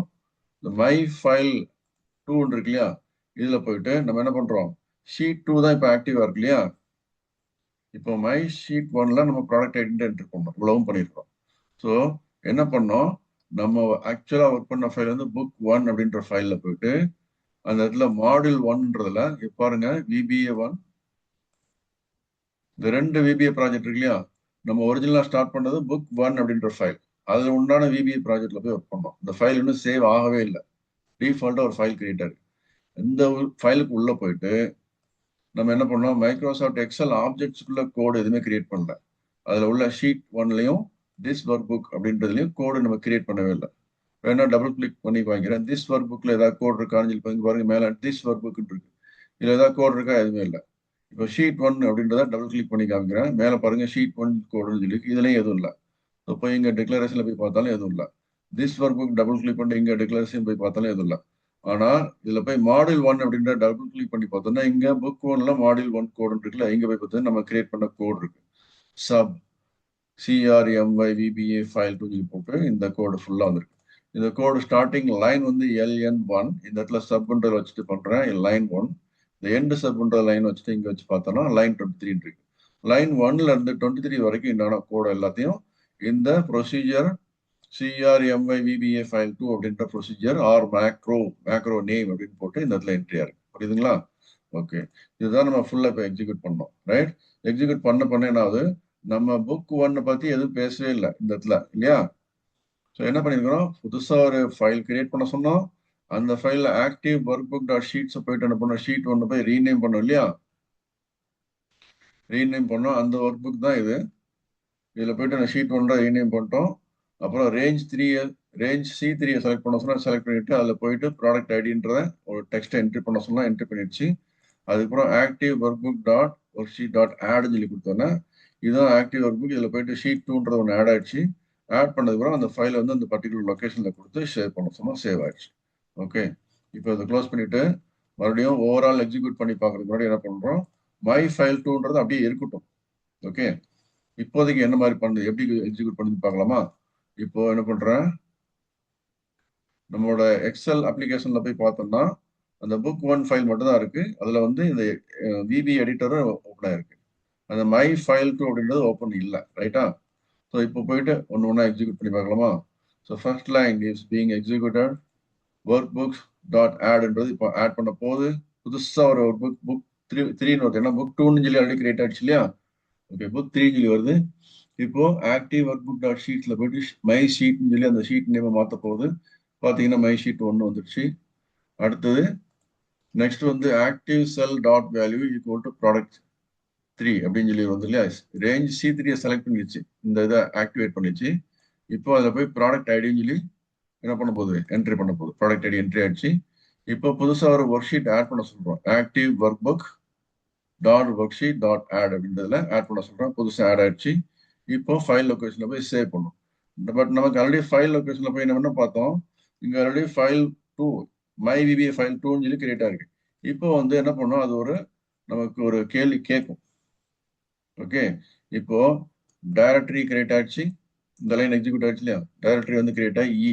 இந்த மை ஃபைல் 2 இருக்கு இல்லையா, இதுல போயிட்டு நம்ம என்ன பண்றோம், ஷீட் 2 தான் இப்போ ஆக்டிவா இருக்கு இல்லையா. இப்போ மை ஷீட் 1ல நம்ம ப்ராடக்ட் ஐடென்டி என்டர் பண்ணோம், இவ்வளவும் பண்ணியிருக்கோம். ஸோ என்ன பண்ணோம், நம்ம ஆக்சுவலா ஒர்க் பண்ண ஃபைல் வந்து புக் 1 அப்படின்ற ஃபைல்ல போயிட்டு அந்த இடத்துல மாடியூல் 1ன்றதுல பாருங்க விபிஏ 1, இந்த 2 விபிஏ ப்ராஜெக்ட் இருக்கு இல்லையா, நம்ம ஒரிஜினலா ஸ்டார்ட் பண்ணது புக் 1 அப்படின்ற ஃபைல், அதுல உண்டான விபிஏ ப்ராஜெக்ட்ல போய் ஒர்க் பண்ணோம். இந்த ஃபைல் இன்னும் சேவ் ஆகவே இல்லை, டிஃபால்ட்டா ஒரு ஃபைல் கிரியேட் ஆயிருக்கு. இந்த ஃபைலுக்கு உள்ள போயிட்டு நம்ம என்ன பண்ணோம், மைக்ரோசாஃப்ட் எக்ஸல் ஆப்ஜெக்ட்ஸ்க்குள்ள கோடு எதுவுமே கிரியேட் பண்ணல. அதுல உள்ள ஷீட் 1லயும் திஸ் ஒர்க் புக் அப்படின்றதுலயும் கோடு நம்ம கிரியேட் பண்ணவே இல்லை. வேணா டபுள் கிளிக் பண்ணி வாங்கிறேன், திஸ் ஒர்க் புக்ல ஏதாவது கோட் இருக்கான்னு சொல்லி பாருங்க, மேல திஸ் ஒர்க் புக் இருக்கு, இதுல ஏதாவது கோட் இருக்கா, எதுவுமே இல்லை. இப்போ ஷீட் 1 அப்படின்றத டபுள் கிளிக் பண்ணி காமிக்கிறேன், மேல பாருங்க ஷீட் 1 கோடுன்னு சொல்லி இதுலயும் எதுவும் இல்லை. இப்போ இங்க டிக்ளரேஷன்ல போய் பார்த்தாலும் எதுவும் இல்லை. This work book double click பண்ணி இங்க டிக்ளரேஷன் போய் பார்த்தாலும் எதுவும் இல்லை. ஆனா இதுல போய் மாடியூல் 1 அப்படின்ற டபுள் கிளிக் பண்ணி பார்த்தோம்னா இங்க புக் 1ல மாடியூல் 1 கோடு இருக்குல்ல, இங்க போய் பார்த்தா நம்ம கிரியேட் பண்ண கோடு இருக்கு, சப் CRMYVBA ஃபைல் 2 போட்டு இந்த கோடு ஃபுல்லா வந்திருக்கு. இந்த கோடு ஸ்டார்டிங் லைன் வந்து LN1, இந்த இடத்துல சப்ன்ற வச்சுட்டு பண்றேன் லைன் 1, இந்த எண்ட் சப்ன்ற லைன் வச்சுட்டு இங்க வச்சு பார்த்தோம்னா லைன் 23 இருக்கு. லைன் 1ல இருந்து 23 வரைக்கும் என்னென்ன கோடு எல்லாத்தையும் இந்த ப்ரொசீஜர் CRMYVBA ஃபைல் 2 அப்படின்ற ப்ரொசீஜர் ஆர் மேக்ரோ நேம் அப்படின்னு போட்டு இந்த இடத்துல என்ட்ரியா இருக்கு. புரியுதுங்களா? ஓகே, இதுதான் நம்ம ஃபுல்லா இப்போ எக்ஸிக்யூட் பண்ணோம். ரைட், எக்ஸிக்யூட் பண்ண என்ன ஆகுது, நம்ம புக் 1 பத்தி எதுவும் பேசவே இல்லை இந்த இடத்துல இல்லையா. ஸோ என்ன பண்ணிருக்கிறோம், புதுசா ஒரு ஃபைல் கிரியேட் பண்ண சொன்னோம். அந்த ஃபைல்ல active work book dot sheets போயிட்டு என்ன பண்ணோம், ஷீட் 1 போய் ரீநேம் பண்ணோம் இல்லையா, ரீநேம் பண்ணோம். அந்த ஒர்க் புக் தான் இது. இதுல போயிட்டு நான் ஷீட் 1 ரீநேம் பண்ணிட்டோம். அப்புறம் ரேஞ்ச் C3 செலக்ட் பண்ண சொன்னா செலக்ட் பண்ணிட்டு அதுல போயிட்டு ப்ராடக்ட் ஐடின்றத ஒரு டெக்ஸ்ட் என்ட்ரி பண்ண சொன்னா என்ட்ரி பண்ணிடுச்சு. அதுக்கப்புறம் active work book dot work sheet dot ஆட்னு சொல்லி கொடுத்தோன்னா இதுதான் ஆக்டிவ் ஒர்க் புக். இதுல போயிட்டு ஷீட் 2ன்றது ஒன்று ஆட் ஆயிடுச்சு. ஆட் பண்ணதுக்கப்புறம் அந்த ஃபைலை வந்து அந்த பர்டிகுலர் லொகேஷன்ல கொடுத்து சேவ் பண்ண சொன்னா சேவ் ஆயிடுச்சு. ஓகே, இப்போ இதை க்ளோஸ் பண்ணிட்டு மறுபடியும் ஓவரால் எக்ஸிக்யூட் பண்ணி பார்க்கறதுக்கு முன்னாடி என்ன பண்றோம், மை ஃபைல் 2ன்றது அப்படியே இருக்கட்டும். ஓகே, இப்போதைக்கு என்ன மாதிரி பண்ணுது, எப்படி எக்ஸிக்யூட் பண்ணி பார்க்கலாமா. இப்போ என்ன பண்றேன், நம்மளோட எக்ஸல் அப்ளிகேஷன்ல போய் பார்த்தோம்னா அந்த புக் 1 ஃபைல் மட்டும் தான் இருக்கு. அதுல வந்து இந்த விபி எடிட்டரும் ஓப்பன் ஆயிருக்கு. அந்த மை ஃபைல் 2 அப்படின்றது ஓப்பன் இல்லை, ரைட்டா? ஸோ இப்போ போயிட்டு ஒன்று ஒன்றா எக்ஸிக்யூட் பண்ணி பார்க்கலாமா? So first line is being executed, work books dot ஆட்ன்றது இப்போ ஆட் பண்ண போது புதுசா ஒரு புக் 3ன்னு வருது. ஏன்னா புக் 2ன்னு சொல்லி ஆல்ரெடி கிரியேட் ஆயிடுச்சு இல்லையா? ஓகே, புக் 3 சொல்லி வருது. இப்போ ஆக்டிவ் ஒர்க் புக் டாட் ஷீட்ல போயிட்டு மை ஷீட்னு சொல்லி அந்த ஷீட் நேம் மாற்ற போகுது. பார்த்தீங்கன்னா மை ஷீட் 1 வந்துருச்சு. அடுத்தது நெக்ஸ்ட் வந்து active cell dot value equal to product 3 அப்படின்னு சொல்லி வந்து இல்லையா? ரேஞ்ச் C3 செலக்ட் பண்ணிடுச்சு, இந்த இதை ஆக்டிவேட் பண்ணிச்சு. இப்போ அதில் போய் ப்ராடக்ட் ஐடின்னு சொல்லி என்ன பண்ண போகுது, என்ட்ரி பண்ண போகுது. ப்ராடக்ட் ஐடி என்ட்ரி ஆயிடுச்சு. இப்போ புதுசாக ஒரு ஒர்க் ஷீட் ஆட் பண்ண சொல்றோம். Active work book dot work sheet dot add அப்படின்றதுல ஆட் பண்ண சொல்றோம். புதுசாக ஆட் ஆயிடுச்சு. இப்போ ஃபைல் லொகேஷன்ல போய் சேவ் பண்ணும். பட் நமக்கு ஆல்ரெடி ஃபைல் லொகேஷன்ல போய் என்ன பார்த்தோம், இங்க already file 2 my VBA file 2ன்னு சொல்லி கிரியேட் ஆயிருக்கு. இப்போ வந்து என்ன பண்ணோம், அது ஒரு நமக்கு ஒரு கேள்வி கேட்கும். ஓகே, இப்போ டைரக்டரி கிரியேட் ஆயிடுச்சு. இந்த லைன் எக்ஸிக்யூட் ஆயிடுச்சு இல்லையா? டைரக்டரி வந்து கிரியேட் ஆகி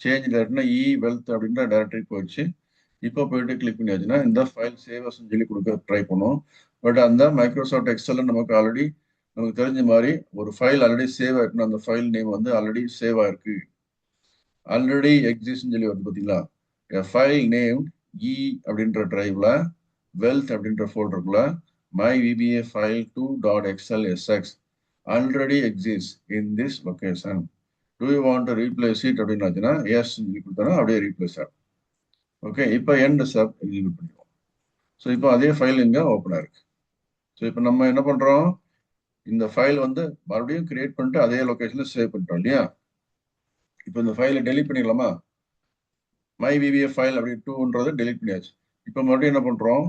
சேஞ்ச் டைரக்டர்னா வெல்த் அப்படின்ற டைரக்டரி போயிடுச்சு. இப்போ போயிட்டு கிளிக் பண்ணியாச்சுன்னா இந்த ஃபைல் சேவ் சொல்லி கொடுக்க ட்ரை பண்ணும். பட் அந்த மைக்ரோசாஃப்ட் எக்ஸல் நமக்கு ஆல்ரெடி நமக்கு தெரிஞ்ச மாதிரி ஒரு ஃபைல் ஆல்ரெடி சேவ் ஆயிருக்குன்னா அந்த ஃபைல் நேம் வந்து ஆல்ரெடி சேவ் ஆயிருக்கு. ஆல்ரெடி எக்ஸிஸ்ட்னு சொல்லி வந்து பார்த்தீங்களா, ஃபைல் நேம் இ அப்படின்ற டிரைவ்ல வெல்த் அப்படின்ற ஃபோல்டருக்குள்ள my VBA file 2.xlsx already exist in this location. Do you want to replace it அப்படின்னாச்சுன்னா எஸ் சொல்லி கொடுத்தா அப்படியே ரீப்ளேஸ் ஆகும். ஓகே, இப்போ எண்ட் சப் எக்ஸிக்யூட் பண்ணிடுவோம். ஸோ இப்போ அதே ஃபைல் இங்கே ஓப்பன் ஆயிருக்கு. ஸோ இப்போ நம்ம என்ன பண்ணுறோம், இந்த ஃபைல் வந்து மறுபடியும் கிரியேட் பண்ணிட்டு அதே லொகேஷனில் சேவ் பண்ணிட்டோம் இல்லையா? இப்போ இந்த ஃபைலை டெலிட் பண்ணிடலாமா? மை விபிஏ ஃபைல் அப்படி 2ன்றது டெலிட் பண்ணியாச்சு. இப்போ மறுபடியும் என்ன பண்ணுறோம்,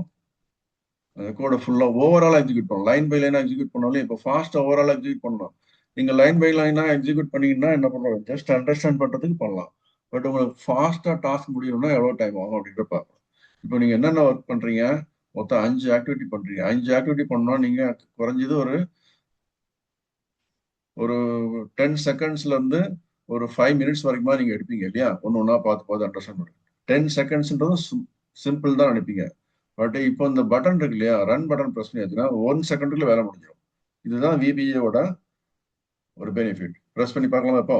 அந்த கோடை ஃபுல்லாக ஓவராலாக எக்ஸிக்யூட் பண்ணணும். லைன் பை லைனாக எக்ஸிக்யூட் பண்ணாலும் இப்போ ஃபாஸ்ட்டாக ஓவராலாக எக்ஸிக்யூட் பண்ணணும். நீங்கள் லைன் பை லைனாக எக்ஸிக்யூட் பண்ணீங்கன்னா என்ன பண்ணுறோம், ஜஸ்ட் அண்டர்ஸ்டாண்ட் பண்ணுறதுக்கு பண்ணலாம். பட் உங்களுக்கு ஃபாஸ்ட்டாக டாஸ்க் முடியணும்னா எவ்வளோ டைம் ஆகும் அப்படின்ற பார்க்கலாம். இப்போ நீங்கள் என்னென்ன ஒர்க் பண்ணுறீங்க, மொத்தம் 5 ஆக்டிவிட்டி பண்ணுறீங்க. 5 ஆக்டிவிட்டி பண்ணால் நீங்கள் குறைஞ்சது ஒரு 10 செகண்ட்ஸ்லேருந்து ஒரு 5 மினிட்ஸ் வரைக்குமா நீங்கள் எடுப்பீங்க இல்லையா? ஒன்று ஒன்றா பார்த்து அண்டர்ஸ்டாண்ட் பண்ணுங்க. 10 செகண்ட்ஸ்ன்றது சிம்பிள் தான் நினைப்பீங்க. பட் இப்போ இந்த பட்டன் இருக்கு இல்லையா, ரன் பட்டன் ப்ரெஸ் பண்ணியாச்சுன்னா 1 செகண்டுக்குள்ள வேலை முடிஞ்சிடும். இதுதான் விபிஏவோட ஒரு பெனிஃபிட். ப்ரெஸ் பண்ணி பார்க்கலாமா? இப்போ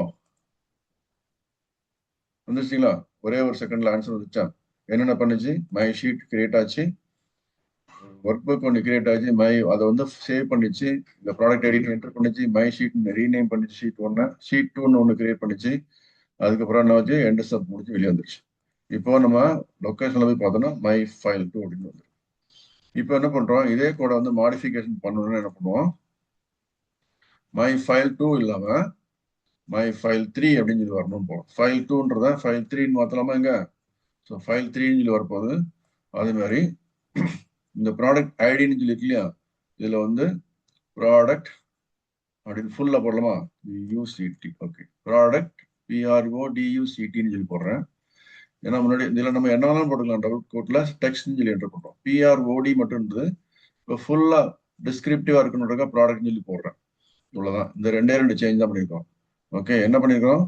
வந்துருச்சுங்களா? ஒரே ஒரு செகண்ட்ல ஆன்சர் வந்துச்சா? என்னென்ன பண்ணுச்சு, மை ஷீட் கிரியேட் ஆச்சு, ஒர்க் புக் ஒன்று கிரியேட் ஆச்சு, அதை வந்து சேவ் பண்ணிச்சு, இந்த ப்ராடக்ட் ஐடி என்டர் பண்ணிச்சு, மை ஷீட் ரீநேம் பண்ணிச்சு, ஷீட் 1 ஷீட் 2ன்னு ஒன்று கிரியேட் பண்ணிச்சு. அதுக்கப்புறம் என்ன வச்சு எண்ட் ஸ்டெப் முடிச்சு வெளியே வந்துருச்சு. இப்போ நம்ம லொக்கேஷன்ல போய் பார்த்தோம்னா மை ஃபைல் 2 அப்படின்னு வந்து இப்போ என்ன பண்றோம், இதே கூட வந்து மாடிஃபிகேஷன் பண்ணணும்னு என்ன பண்ணுவோம், மை ஃபைல் 2 இல்லாம மை ஃபைல் 3 அப்படின்னு சொல்லி வரணும் போகும். ஃபைல் 2ன்றத ஃபைல் 3ன்னு மாற்றலாமா இங்க? ஸோ ஃபைல் 3ன்னு சொல்லி வரப்போகுது. அதே மாதிரி இந்த ப்ராடக்ட் ஐடின்னு சொல்லி இருக்கு இல்லையா, இதுல வந்து ப்ராடக்ட் அப்படின்னு ஃபுல்லா போடலாமா? யூசிடி. ஓகே, ப்ராடக்ட் PRODUCTன்னு சொல்லி போடுறேன். ஏன்னா முன்னாடி இதுல நம்ம என்ன வேணாலும் போட்டுக்கலாம். டபுள் கோட்ல டெக்ஸ்ட்னு சொல்லி என்டர் பண்றோம். PROD மட்டும் இருந்தது, இப்போ ஃபுல்லா டிஸ்கிரிப்டிவா இருக்கணுன்றக்கா ப்ராடக்ட்னு சொல்லி போடுறேன். இவ்வளவுதான். இந்த ரெண்டு சேஞ்ச் தான் பண்ணியிருக்கோம். ஓகே, என்ன பண்ணியிருக்கோம்,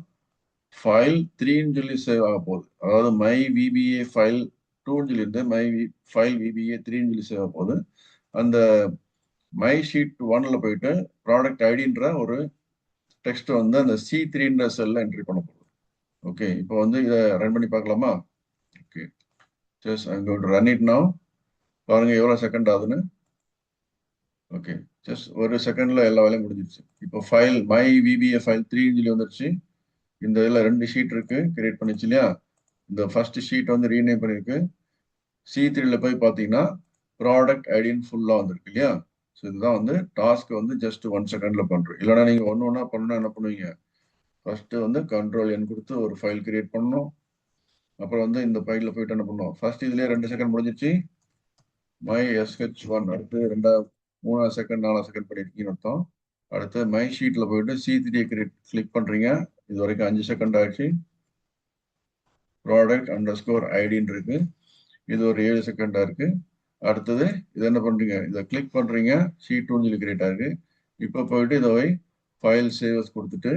ஃபைல் 3ன்னு சொல்லி சேவ் ஆக போகுது. அதாவது மை விபிஏ ஃபைல் 2ன்னு சொல்லி இருந்து மை ஃபைல் விபிஏ 3ன்னு சொல்லி சேவ் ஆக போகுது. அந்த மை ஷீட் 1ல போயிட்டு ப்ராடக்ட் ஐடின்ற ஒரு டெக்ஸ்ட் வந்து அந்த C3ன்ற செல்ல என்ட்ரி பண்ண போகுது. ஓகே, இப்போ வந்து இதை ரன் பண்ணி பார்க்கலாமா? Okay, just I am going to run it now. பாருங்க எவ்வளவு செகண்ட் ஆகுதுன்னு. ஓகே, ஜஸ்ட் ஒரு செகண்ட்ல எல்லா வேலையும் முடிஞ்சிருச்சு. இப்போ ஃபைல் மை விபிஏ ஃபைல் 3ன்னு சொல்லி வந்துருச்சு. இந்த இதில் 2 ஷீட் இருக்கு, கிரியேட் பண்ணிச்சு இல்லையா? இந்த ஃபர்ஸ்ட் ஷீட் வந்து ரீநேம் பண்ணிருக்கு. C3ல போய் பார்த்தீங்கன்னா ப்ராடக்ட் ஐடின்னு ஃபுல்லாக வந்திருக்கு இல்லையா? ஸோ இதுதான் வந்து டாஸ்க் வந்து ஜஸ்ட் 1 செகண்ட்ல பண்றோம். இல்லைன்னா நீங்க ஒன்று ஒன்றா பண்ணணும், என்ன பண்ணுவீங்க, ஃபர்ஸ்ட் வந்து Ctrl+N கொடுத்து ஒரு ஃபைல் கிரியேட் பண்ணணும். அப்புறம் வந்து இந்த ஃபைல்ல போயிட்டு என்ன பண்ணுவோம், ஃபர்ஸ்ட் இதுலேயே 2 செகண்ட் முடிஞ்சிச்சு, மை SH1 அடுத்து 3 செகண்ட் 4 செகண்ட் பண்ணிருக்கீங்கன்னு அர்த்தம். அடுத்து மை ஷீட்ல போயிட்டு C3 கிளிக் பண்றீங்க. இது வரைக்கும் 5 செகண்ட் ஆயிடுச்சு. ப்ராடக்ட் அண்டர்ஸ்கோர் ஐடின்னு இருக்கு, இது ஒரு 7 செகண்டா இருக்கு. அடுத்தது இது என்ன பண்றீங்க, இதை கிளிக் பண்றீங்க, ஷீட் 2 சொல்லி கிரியேட் ஆயிருக்கு. இப்போ போயிட்டு இதை ஃபைல் சேவஸ் கொடுத்துட்டு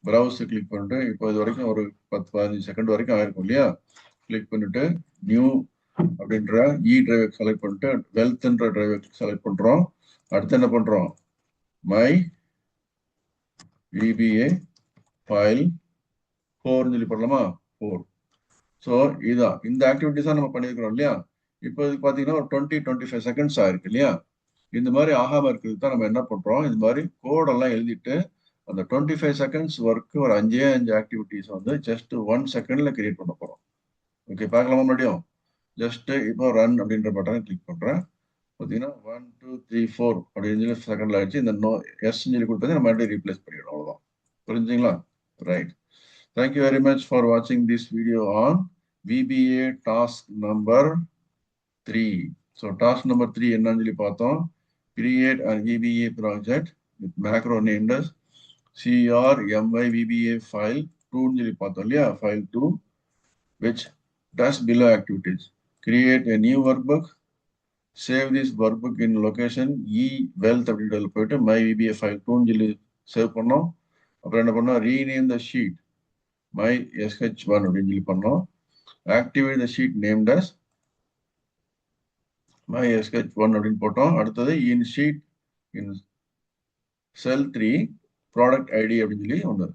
ப்ரௌஸ் கிளிக் பண்ணிட்டு இப்போ இது வரைக்கும் ஒரு 10-15 செகண்ட் வரைக்கும் ஆயிருக்கும் இல்லையா? கிளிக் பண்ணிட்டு நியூ அப்படின்ற டிரைவை செலக்ட் பண்ணிட்டு வெல்த்ன்ற டிரைவை செலக்ட் பண்றோம். அடுத்து என்ன பண்றோம்? மை விபிஏ ஃபைல் 4 சொல்லி பண்ணலாமா? 4. ஸோ இதுதான் இந்த ஆக்டிவிட்டிஸா நம்ம பண்ணியிருக்கிறோம் இல்லையா? இப்போ இது பார்த்தீங்கன்னா ஒரு 20-25 செகண்ட்ஸ் ஆயிருக்கு இல்லையா? இந்த மாதிரி ஆகாம இருக்கிறதுக்கு தான் நம்ம என்ன பண்றோம்? இந்த மாதிரி கோடெல்லாம் எழுதிட்டு அந்த 25 செகண்ட்ஸ் ஒர்க் ஒரு 5 ஆக்டிவிட்டிஸ் வந்து ஜஸ்ட் 1 செகண்ட்ல கிரியேட் பண்ண போறோம். ஓகே, பார்க்கலாமா மறுபடியும்? ஜஸ்ட் இப்போ ரன் அப்படின்ற பட்டனை கிளிக் பண்றேன். பார்த்தீங்கன்னா 1 2 3 4 அப்படின்னு சொல்லி செகண்ட்ல ஆயிடுச்சு. இந்த நோ எஸ் சொல்லி கொடுத்தது நம்ம மறுபடியும் ரீப்ளேஸ் பண்ணிடணும். அவ்வளவுதான். புரிஞ்சுங்களா? Right. Thank you very much for watching this video on VBA task number 3. So task number 3 என்னன்னு சொல்லி பார்த்தோம். Create a VBA project with macro named as CRMYVBA file 2 சொல்லி பார்த்தோம் இல்லையா? File 2 which does below activities. Create a new workbook. Save this workbook in location wealth அப்படின்றதுல போயிட்டு my VBA file 2 சொல்லி save பண்ணோம். அப்புறம் என்ன பண்ணோம்? rename the sheet my sh1 அப்படின்னு சொல்லி பண்ணோம். Activate the sheet named as my sh1 அப்படின்னு போட்டோம். அடுத்தது in sheet in cell 3 product id அப்படின்னு சொல்லி ஒன்று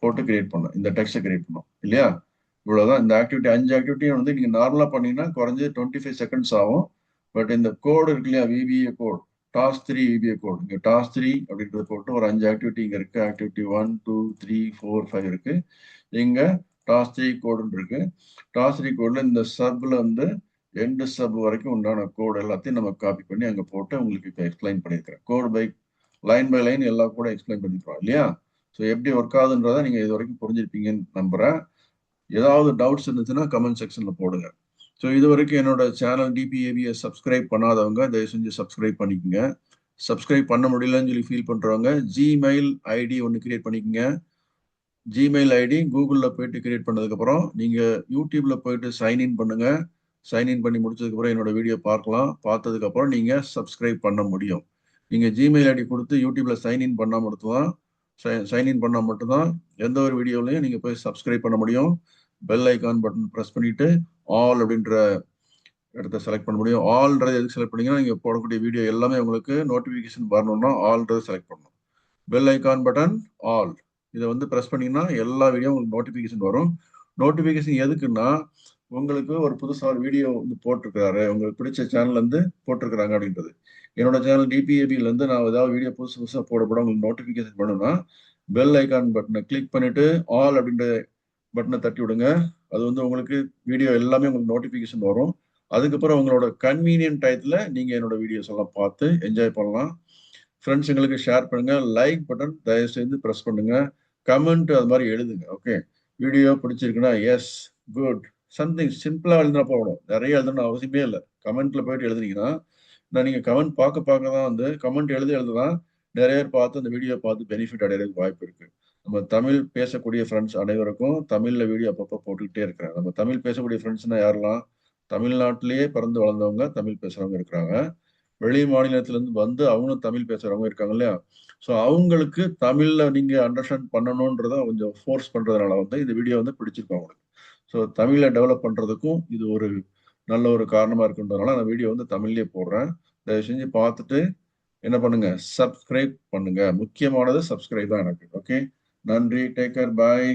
போட்டு கிரியேட் பண்ணோம். இந்த டெக்ஸ்ட்டை கிரியேட் பண்ணோம் இல்லையா? இவ்வளவுதான். இந்த ஆக்டிவிட்டி 5 ஆக்டிவிட்டியும் வந்து நீங்க நார்மலா பண்ணீங்கன்னா குறைஞ்சது 25 செகண்ட்ஸ் ஆகும். பட் இந்த கோடு இருக்கு இல்லையா? VBA code task 3 VBA code இங்க டாஸ்க் 3 அப்படின்றத போட்டு ஒரு 5 ஆக்டிவிட்டி இங்க இருக்கு. ஆக்டிவிட்டி 1 2 3 4 5 இருக்கு. இங்க டாஸ்க் 3 கோடுன்னு இருக்கு. டாஸ்க் 3 கோட்ல இந்த சப்ல வந்து எண்டு சப் வரைக்கும் உண்டான கோடு எல்லாத்தையும் நம்ம காப்பி பண்ணி அங்க போட்டு உங்களுக்கு இப்போ எக்ஸ்பிளைன் பண்ணியிருக்கிறேன். கோட் பை லைன் எல்லாம் கூட எக்ஸ்பிளைன் பண்ணிருக்கோம் இல்லையா? ஸோ எப்படி ஒர்க் ஆகுதுன்றதை நீங்க இது வரைக்கும் புரிஞ்சிருப்பீங்கன்னு நம்புறேன். ஏதாவது டவுட்ஸ் இருந்துச்சுன்னா கமெண்ட் செக்ஷன்ல போடுங்க. ஸோ இது வரைக்கும் என்னோட சேனல் டிபிஏபியை சப்ஸ்கிரைப் பண்ணாதவங்க தயவு செஞ்சு சப்ஸ்கிரைப் பண்ணிக்கோங்க. சப்ஸ்கிரைப் பண்ண முடியலன்னு சொல்லி ஃபீல் பண்றவங்க ஜிமெயில் ஐடி ஒன்று கிரியேட் பண்ணிக்கோங்க. ஜிமெயில் ஐடி கூகுளில் போயிட்டு கிரியேட் பண்ணதுக்கப்புறம் நீங்கள் யூடியூப்ல போயிட்டு சைன்இன் பண்ணுங்க. சைன்இன் பண்ணி முடிச்சதுக்கப்புறம் என்னோட வீடியோ பார்க்கலாம். பார்த்ததுக்கப்புறம் நீங்கள் சப்ஸ்கிரைப் பண்ண முடியும். நீங்கள் ஜிமெயில் ஐடி கொடுத்து யூடியூப்ல சைன்இன் பண்ணால் மட்டும்தான் சைன்இன் பண்ணால் மட்டும்தான் எந்த ஒரு வீடியோலையும் நீங்கள் போய் சப்ஸ்கிரைப் பண்ண முடியும். பெல் ஐக்கான் பட்டன் ப்ரெஸ் பண்ணிட்டு ஆல் அப்படின்ற இடத்த செலக்ட் பண்ண முடியும். ஆல்ன்றது எதுக்கு செலக்ட் பண்ணீங்கன்னா நீங்கள் போடக்கூடிய வீடியோ எல்லாமே உங்களுக்கு நோட்டிஃபிகேஷன் வரணும்னா ஆல்ன்றது செலக்ட் பண்ணணும். பெல் ஐக்கான் பட்டன் ஆல் இதை வந்து ப்ரெஸ் பண்ணீங்கன்னா எல்லா வீடியோ உங்களுக்கு நோட்டிஃபிகேஷன் வரும். நோட்டிஃபிகேஷன் எதுக்குன்னா உங்களுக்கு ஒரு புதுசாக ஒரு வீடியோ வந்து போட்டிருக்கிறாரு, உங்களுக்கு பிடிச்ச சேனல்ல இருந்து போட்டிருக்கிறாங்க அப்படின்றது. என்னோட சேனல் டிபிஏபில இருந்து நான் ஏதாவது வீடியோ புதுசாக போட உங்களுக்கு நோட்டிஃபிகேஷன் பண்ணணும்னா பெல் ஐக்கான் பட்டனை கிளிக் பண்ணிட்டு ஆல் அப்படின்ற பட்டனை தட்டி விடுங்க. அது வந்து உங்களுக்கு வீடியோ எல்லாமே உங்களுக்கு நோட்டிஃபிகேஷன் வரும். அதுக்கப்புறம் உங்களோட கன்வீனியன்ட் டயத்துல நீங்க என்னோட வீடியோஸ் எல்லாம் பார்த்து என்ஜாய் பண்ணலாம். ஃப்ரெண்ட்ஸுங்களுக்கு ஷேர் பண்ணுங்க. லைக் பட்டன் தயவு செய்து ப்ரெஸ் பண்ணுங்க. கமெண்ட் அது மாதிரி எழுதுங்க. ஓகே, வீடியோ பிடிச்சிருக்குன்னா எஸ் குட் சம்திங் சிம்பிளா எழுதினா போகணும். நிறைய எழுதணும் அவசியமே இல்லை. கமெண்ட்ல போயிட்டு எழுதுனீங்கன்னா நான் நீங்க கமெண்ட் பார்க்க தான் வந்து கமெண்ட் எழுதுதான் நிறைய பேர் பார்த்து அந்த வீடியோ பார்த்து பெனிஃபிட் அடைகிறதுக்கு வாய்ப்பு இருக்கு. நம்ம தமிழ் பேசக்கூடிய ஃப்ரெண்ட்ஸ் அனைவருக்கும் தமிழ்ல வீடியோ அப்பப்போ போட்டுக்கிட்டே இருக்கிறேன். நம்ம தமிழ் பேசக்கூடிய ஃப்ரெண்ட்ஸ்னா யாரெல்லாம் தமிழ்நாட்டிலேயே பிறந்து வளர்ந்தவங்க தமிழ் பேசுறவங்க இருக்கிறாங்க. வெளி மாநிலத்துல இருந்து வந்து அவங்களும் தமிழ் பேசுறவங்க இருக்காங்க இல்லையா? ஸோ அவங்களுக்கு தமிழ்ல நீங்க அண்டர்ஸ்டாண்ட் பண்ணணும்ன்றத கொஞ்சம் ஃபோர்ஸ் பண்றதுனால வந்து இந்த வீடியோ வந்து பிடிச்சிருக்கோம் அவங்களுக்கு. ஸோ தமிழை டெவலப் பண்றதுக்கும் இது ஒரு நல்ல ஒரு காரணமா இருக்குன்றதுனால அந்த வீடியோ வந்து தமிழ்லயே போடுறேன். தயவு செஞ்சு பார்த்துட்டு என்ன பண்ணுங்க, சப்ஸ்கிரைப் பண்ணுங்க. முக்கியமானது சப்ஸ்கிரைப் தான் எனக்கு. ஓகே, நன்றி, டேக் கேர், பாய்.